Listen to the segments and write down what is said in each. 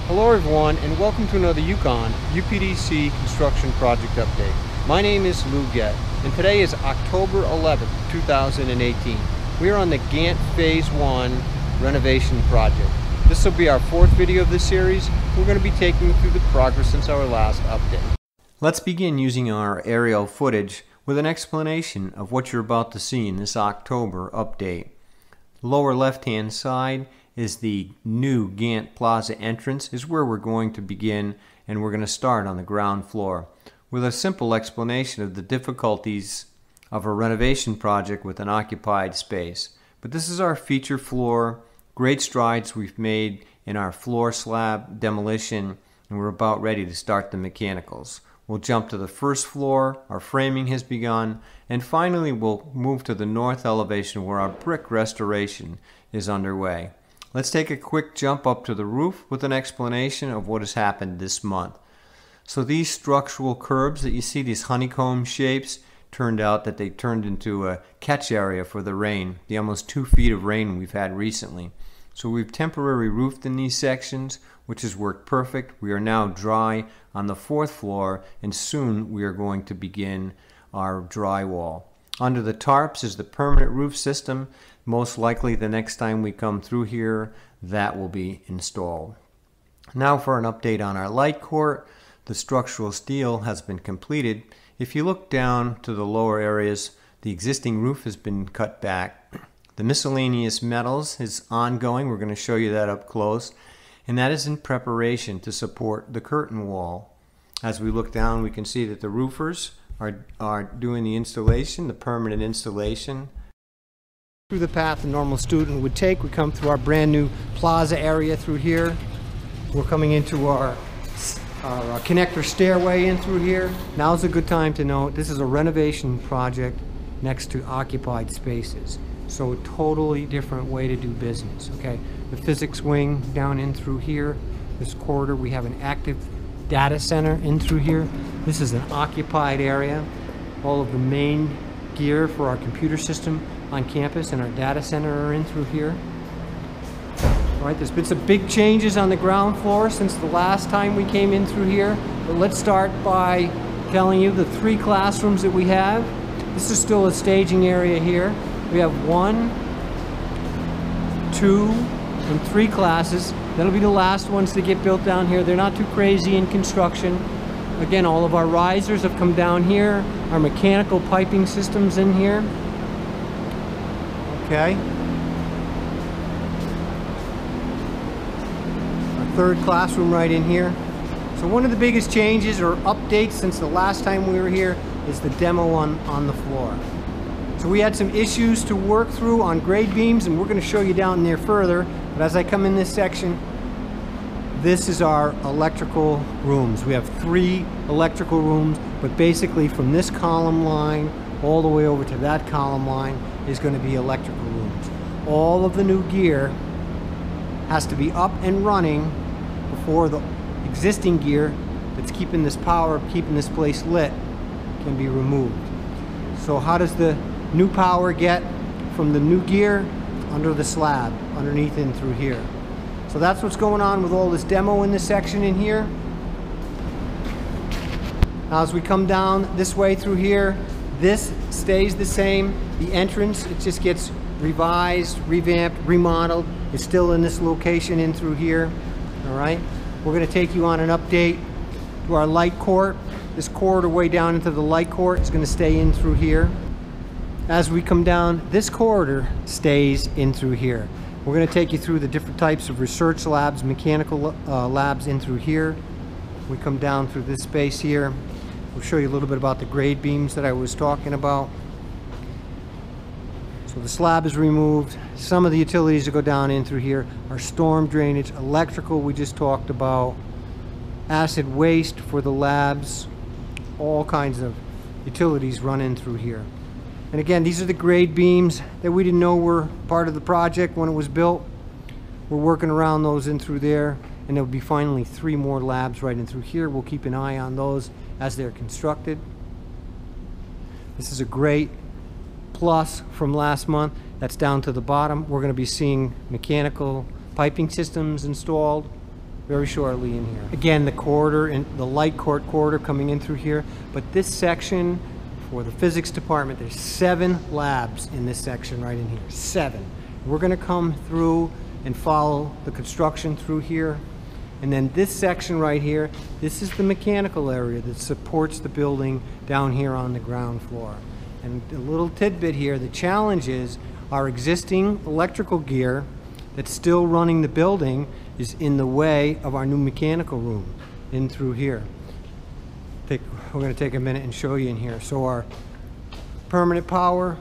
Hello everyone, and welcome to another UConn UPDC construction project update. My name is Lou Gett, and today is October 11th, 2018. We are on the Gant Phase 1 renovation project. This will be our fourth video of this series. We're going to be taking you through the progress since our last update. Let's begin using our aerial footage with an explanation of what you're about to see in this October update. Lower left-hand side is the new Gant Plaza entrance, is where we're going to begin, and we're going to start on the ground floor with a simple explanation of the difficulties of a renovation project with an occupied space. But this is our feature floor. Great strides we've made in our floor slab demolition, and we're about ready to start the mechanicals. We'll jump to the first floor, our framing has begun, and finally we'll move to the north elevation where our brick restoration is underway. Let's take a quick jump up to the roof with an explanation of what has happened this month. So these structural curbs that you see, these honeycomb shapes, turned out that they turned into a catch area for the rain, the almost 2 feet of rain we've had recently. So we've temporarily roofed in these sections, which has worked perfect. We are now dry on the 4th floor, and soon we are going to begin our drywall. Under the tarps is the permanent roof system. Most likely the next time we come through here, that will be installed. Now for an update on our light court. The structural steel has been completed. If you look down to the lower areas, the existing roof has been cut back. The miscellaneous metals is ongoing. We're going to show you that up close. And that is in preparation to support the curtain wall. As we look down, we can see that the roofers are doing the installation, the permanent installation. Through the path a normal student would take, we come through our brand new plaza area through here. We're coming into our connector stairway in through here. Now's a good time to note this is a renovation project next to occupied spaces. So a totally different way to do business, okay? The physics wing down in through here. This corridor, we have an active data center in through here. This is an occupied area. All of the main gear for our computer system on campus and our data center are in through here. All right, there's been some big changes on the ground floor since the last time we came in through here. But let's start by telling you the 3 classrooms that we have. This is still a staging area here. We have 1, 2, and 3 classes. That'll be the last ones to get built down here. They're not too crazy in construction. Again, all of our risers have come down here. Our mechanical piping systems in here. Okay. Our 3rd classroom right in here. So one of the biggest changes or updates since the last time we were here is the demo on the floor. So we had some issues to work through on grade beams, and we're going to show you down there further. But as I come in this section, this is our electrical rooms. We have 3 electrical rooms, but basically from this column line all the way over to that column line is going to be electrical rooms. All of the new gear has to be up and running before the existing gear that's keeping this power, keeping this place lit, can be removed. So how does the new power get from the new gear? Under the slab, underneath in through here. So that's what's going on with all this demo in this section in here. Now as we come down this way through here, this stays the same. The entrance, it just gets revised, revamped, remodeled. It's still in this location in through here. All right, we're going to take you on an update to our light court. This corridor way down into the light court is going to stay in through here. As we come down, this corridor stays in through here. We're going to take you through the different types of research labs, mechanical labs in through here. We come down through this space here. We'll show you a little bit about the grade beams that I was talking about. So the slab is removed. Some of the utilities that go down in through here are storm drainage, electrical we just talked about, acid waste for the labs, all kinds of utilities run in through here. And again, these are the grade beams that we didn't know were part of the project when it was built. We're working around those in through there, and there'll be finally 3 more labs right in through here. We'll keep an eye on those as they're constructed. This is a great plus from last month. That's down to the bottom. We're going to be seeing mechanical piping systems installed. very shortly in here. Again, the corridor and the light court corridor coming in through here, but this section for the physics department, there's 7 labs in this section right in here, 7. We're gonna come through and follow the construction through here. And then this section right here, this is the mechanical area that supports the building down here on the ground floor. And a little tidbit here, the challenge is our existing electrical gear that's still running the building is in the way of our new mechanical room in through here. We're going to take a minute and show you in here. So our permanent power,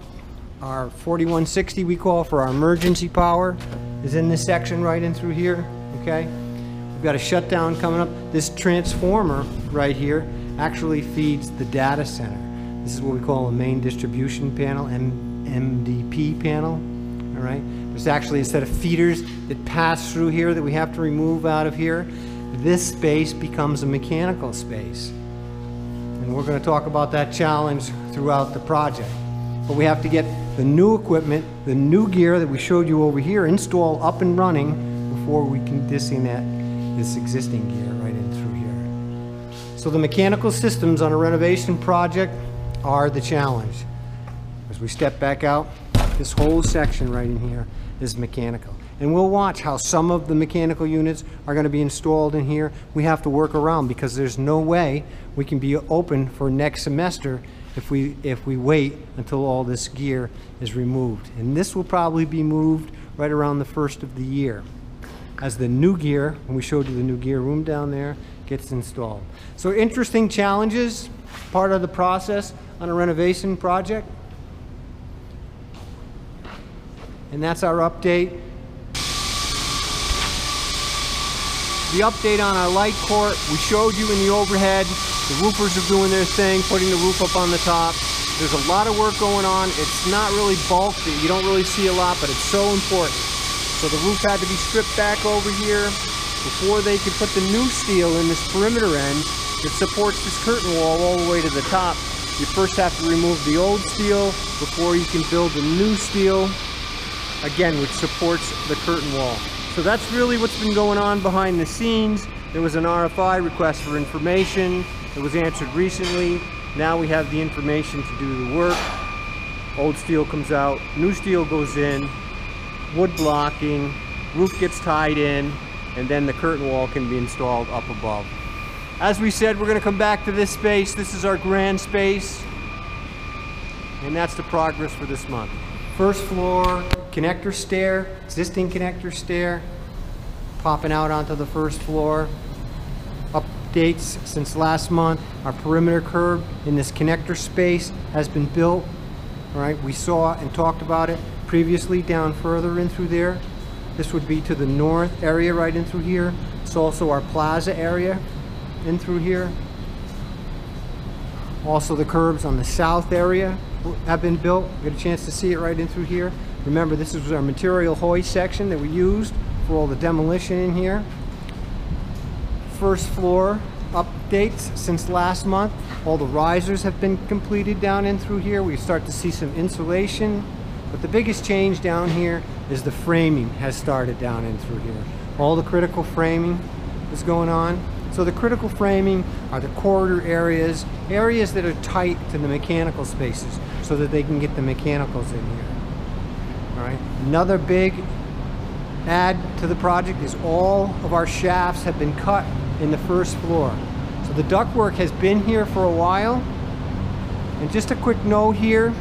our 4160 we call for our emergency power, is in this section right in through here, okay? We've got a shutdown coming up. This transformer right here actually feeds the data center. This is what we call a main distribution panel, MDP panel, all right? There's actually a set of feeders that pass through here that we have to remove out of here. This space becomes a mechanical space. And we're going to talk about that challenge throughout the project. But we have to get the new equipment, the new gear that we showed you over here, installed up and running before we can disconnect this existing gear right in through here. So the mechanical systems on a renovation project are the challenge. As we step back out, this whole section right in here is mechanical. And we'll watch how some of the mechanical units are going to be installed in here. We have to work around because there's no way we can be open for next semester if we wait until all this gear is removed. And this will probably be moved right around the first of the year as the new gear, when we showed you the new gear room down there, gets installed. So interesting challenges, part of the process on a renovation project. And that's our update. The update on our light court, we showed you in the overhead. The roofers are doing their thing, putting the roof up on the top. There's a lot of work going on. It's not really bulky. You don't really see a lot, but it's so important. So the roof had to be stripped back over here before they could put the new steel in this perimeter end that supports this curtain wall all the way to the top. You first have to remove the old steel before you can build the new steel, again, which supports the curtain wall. So that's really what's been going on behind the scenes. There was an RFI, request for information. It was answered recently. Now we have the information to do the work. Old steel comes out, new steel goes in, wood blocking, roof gets tied in, and then the curtain wall can be installed up above. As we said, we're going to come back to this space. This is our grand space, and that's the progress for this month. First floor, connector stair, existing connector stair, popping out onto the first floor. Updates since last month, our perimeter curb in this connector space has been built. All right, we saw and talked about it previously down further in through there. This would be to the north area right in through here. It's also our plaza area in through here. Also the curbs on the south area have been built. We get a chance to see it right in through here. Remember, this is our material hoist section that we used for all the demolition in here. First floor updates since last month. All the risers have been completed down in through here. We start to see some insulation. But the biggest change down here is the framing has started down in through here. All the critical framing is going on. So the critical framing are the corridor areas, areas that are tight to the mechanical spaces so that they can get the mechanicals in here. All right. Another big add to the project is all of our shafts have been cut in the first floor. So the ductwork has been here for a while. And just a quick note here.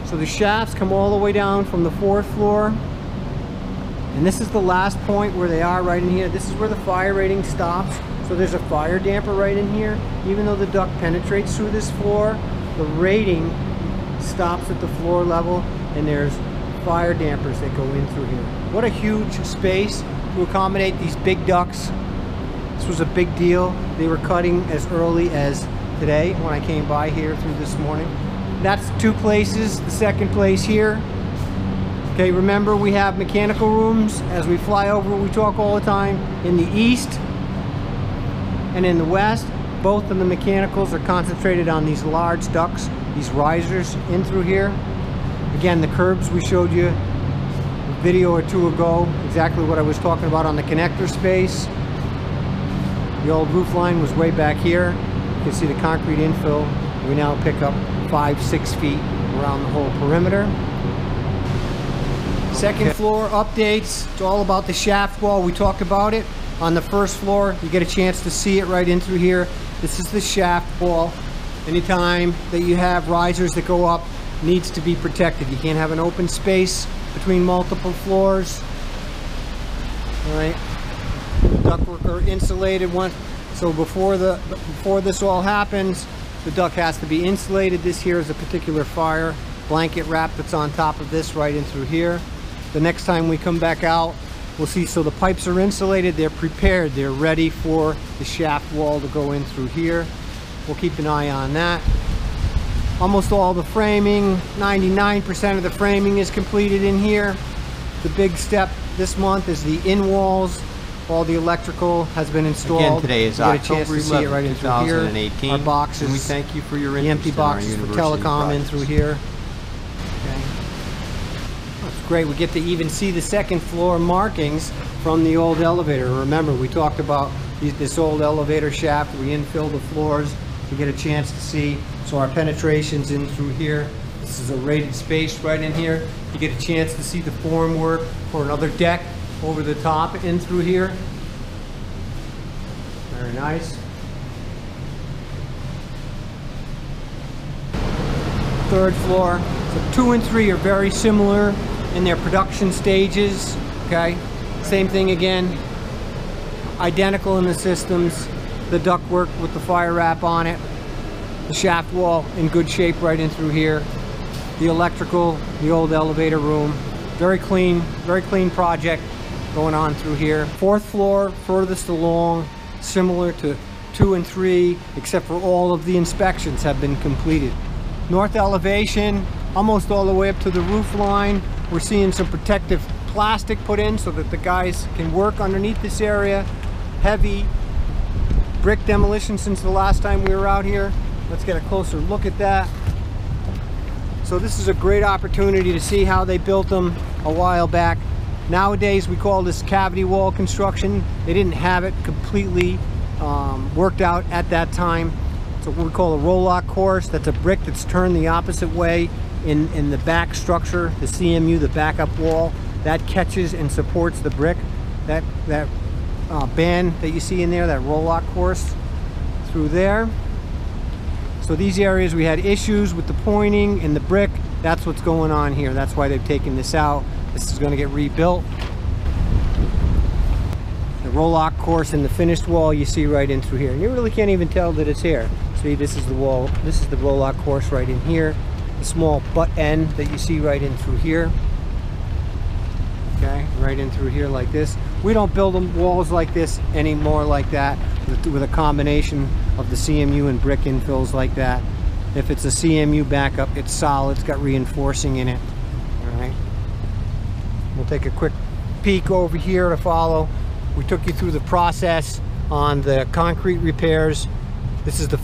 So the shafts come all the way down from the 4th floor. And this is the last point where they are right in here. This is where the fire rating stops. So there's a fire damper right in here. Even though the duct penetrates through this floor, the rating stops at the floor level, and there's fire dampers that go in through here. What a huge space to accommodate these big ducts. This was a big deal. They were cutting as early as today when I came by here through this morning. That's 2 places. The second place here. Okay, remember we have mechanical rooms. As we fly over, we talk all the time. In the east and in the west, both of the mechanicals are concentrated on these large ducts, these risers in through here. Again, the curbs we showed you a video or 2 ago, exactly what I was talking about on the connector space. The old roof line was way back here. You can see the concrete infill. We now pick up 5-6 feet around the whole perimeter. Second floor updates. It's all about the shaft wall. We talked about it on the first floor. You get a chance to see it right in through here. This is the shaft wall. Anytime that you have risers that go up, needs to be protected. You can't have an open space between multiple floors. All right. Ductwork are insulated one. So before this all happens, the duct has to be insulated. This here is a particular fire blanket wrap that's on top of this right in through here. The next time we come back out, we'll see. So the pipes are insulated, they're prepared, they're ready for the shaft wall to go in through here. We'll keep an eye on that. Almost all the framing, 99% of the framing is completed in here. The big step this month is the in walls. All the electrical has been installed. Again, today is October 11, right 2018. Our boxes, and we thank you for your the interest empty boxes in our for university telecom projects. in through here. Okay. That's great. We get to even see the second floor markings from the old elevator. Remember, we talked about this old elevator shaft. We infill the floors to get a chance to see. So our penetrations in through here. This is a rated space right in here. You get a chance to see the formwork for another deck over the top in through here. Very nice. Third floor. So 2 and 3 are very similar in their production stages. Okay. Same thing again. Identical in the systems. The ductwork with the fire wrap on it. The shaft wall in good shape right in through here. The electrical, the old elevator room. Very clean project going on through here. Fourth floor, furthest along, similar to 2 and 3, except for all of the inspections have been completed. North elevation, almost all the way up to the roof line. We're seeing some protective plastic put in so that the guys can work underneath this area. Heavy brick demolition since the last time we were out here. Let's get a closer look at that. So this is a great opportunity to see how they built them a while back. Nowadays we call this cavity wall construction. They didn't have it completely worked out at that time. It's what we call a roll-lock course. That's a brick that's turned the opposite way in the back structure, the CMU, the backup wall. That catches and supports the brick. That band that you see in there, that roll-lock course through there. So these areas we had issues with the pointing and the brick. That's what's going on here. That's why they've taken this out. This is going to get rebuilt. The roll-lock course and the finished wall you see right in through here. And you really can't even tell that it's here. See, this is the wall. This is the roll-lock course right in here. The small butt end that you see right in through here. Okay, right in through here like this. We don't build them walls like this anymore like that with a combination of the CMU and brick infills like that. If it's a CMU backup, it's solid, it's got reinforcing in it. All right. We'll take a quick peek over here to follow. We took you through the process on the concrete repairs. This is the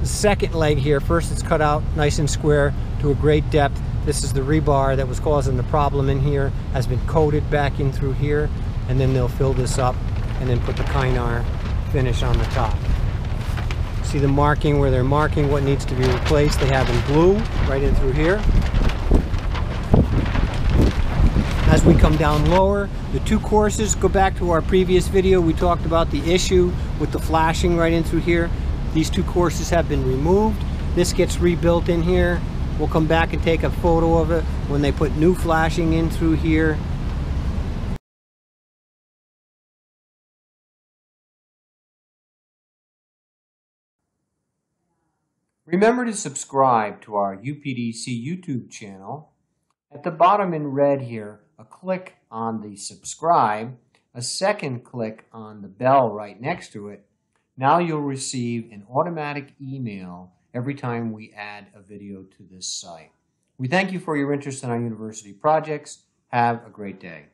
second leg here. First it's cut out nice and square to a great depth. This is the rebar that was causing the problem in here, has been coated back in through here, and then they'll fill this up and then put the Kynar finish on the top. See the marking where they're marking what needs to be replaced. They have in blue right in through here. As we come down lower, the 2 courses, go back to our previous video. We talked about the issue with the flashing right in through here. These 2 courses have been removed. This gets rebuilt in here. We'll come back and take a photo of it when they put new flashing in through here. Remember to subscribe to our UPDC YouTube channel. At the bottom in red here, a click on the subscribe, a second click on the bell right next to it. Now you'll receive an automatic email every time we add a video to this site. We thank you for your interest in our university projects. Have a great day.